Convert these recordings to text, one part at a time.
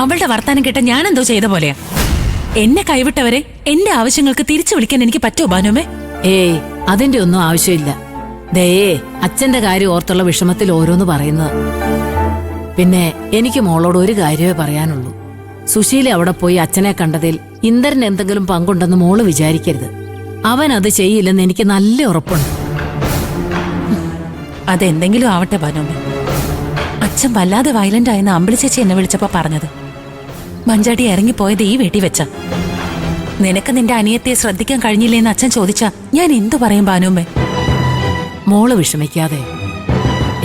അവളുടെ വർത്താനം കേട്ട ഞാൻ എന്തോ ചെയ്ത പോലെയാ. എന്നെ കൈവിട്ടവരെ എന്റെ ആവശ്യങ്ങൾക്ക് തിരിച്ചു വിളിക്കാൻ എനിക്ക് പറ്റുമോ ഭാനുമേ? ഏയ്, അതിന്റെ ഒന്നും ആവശ്യമില്ല. ദയേ, അച്ഛന്റെ കാര്യം ഓർത്തുള്ള വിഷമത്തിൽ ഓരോന്ന് പറയുന്നത്. പിന്നെ എനിക്ക് മോളോട് ഒരു കാര്യമേ പറയാനുള്ളൂ. സുശീല അവിടെ പോയി അച്ഛനെ കണ്ടതിൽ ഇന്ദ്രൻ എന്തെങ്കിലും പങ്കുണ്ടെന്ന് മോള് വിചാരിക്കരുത്. അവൻ അത് ചെയ്യില്ലെന്ന് എനിക്ക് നല്ല ഉറപ്പുണ്ട്. അതെന്തെങ്കിലും ആവട്ടെ ഭാനുമേ. അച്ഛൻ വല്ലാതെ വയലന്റ് ആയെന്ന് അമ്പിളി ചേച്ചി എന്നെ വിളിച്ചപ്പോ പറഞ്ഞത്. മഞ്ചാടി ഇറങ്ങിപ്പോയത് ഈ വീട്ടിൽ വെച്ച. നിനക്ക് നിന്റെ അനിയത്തെ ശ്രദ്ധിക്കാൻ കഴിഞ്ഞില്ലേന്ന് അച്ഛൻ ചോദിച്ചാ ഞാൻ എന്തു പറയും ഭാനുമേ? മോള് വിഷമിക്കാതെ.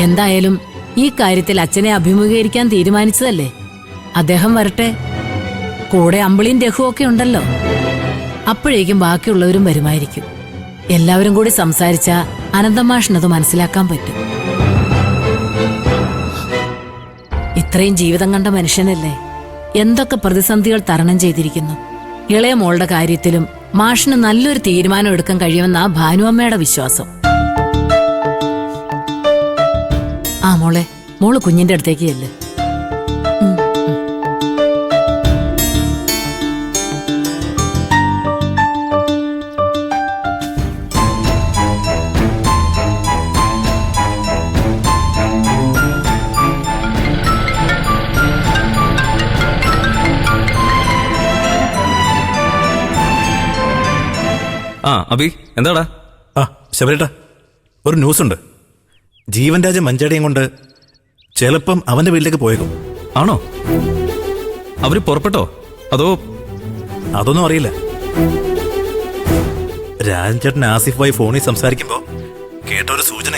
എന്തായാലും ഈ കാര്യത്തിൽ അച്ഛനെ അഭിമുഖീകരിക്കാൻ തീരുമാനിച്ചതല്ലേ. അദ്ദേഹം വരട്ടെ. കൂടെ അമ്പിളിയും രഘുവും ഒക്കെ ഉണ്ടല്ലോ. അപ്പോഴേക്കും ബാക്കിയുള്ളവരും വരുമായിരിക്കും. എല്ലാവരും കൂടി സംസാരിച്ച അനന്തമാഷിനത് മനസ്സിലാക്കാൻ പറ്റും. ഇത്രയും ജീവിതം കണ്ട മനുഷ്യനല്ലേ, എന്തൊക്കെ പ്രതിസന്ധികൾ തരണം ചെയ്തിരിക്കുന്നു. ഇളയ മോളുടെ കാര്യത്തിലും മാഷിന് നല്ലൊരു തീരുമാനം എടുക്കാൻ കഴിയുമെന്നാ ഭാനുവമ്മയുടെ വിശ്വാസം. ആ മോളെ, മോള് കുഞ്ഞിന്റെ അടുത്തേക്ക് ചെല്ല്. ആ അബി, എന്താടാ? ആ ശബരേട്ടാ, ഒരു ന്യൂസ് ഉണ്ട്. ജീവൻ രാജ മഞ്ചാടിയും കൊണ്ട് ചിലപ്പം അവന്റെ വീട്ടിലേക്ക് പോയേക്കും. ആണോ? അവര് പുറപ്പെട്ടോ അതോ? അതൊന്നും അറിയില്ല. രാജൻ ചേട്ടൻ ആസിഫ് ഭായി ഫോണിൽ സംസാരിക്കുമ്പോ കേട്ട ഒരു സൂചന.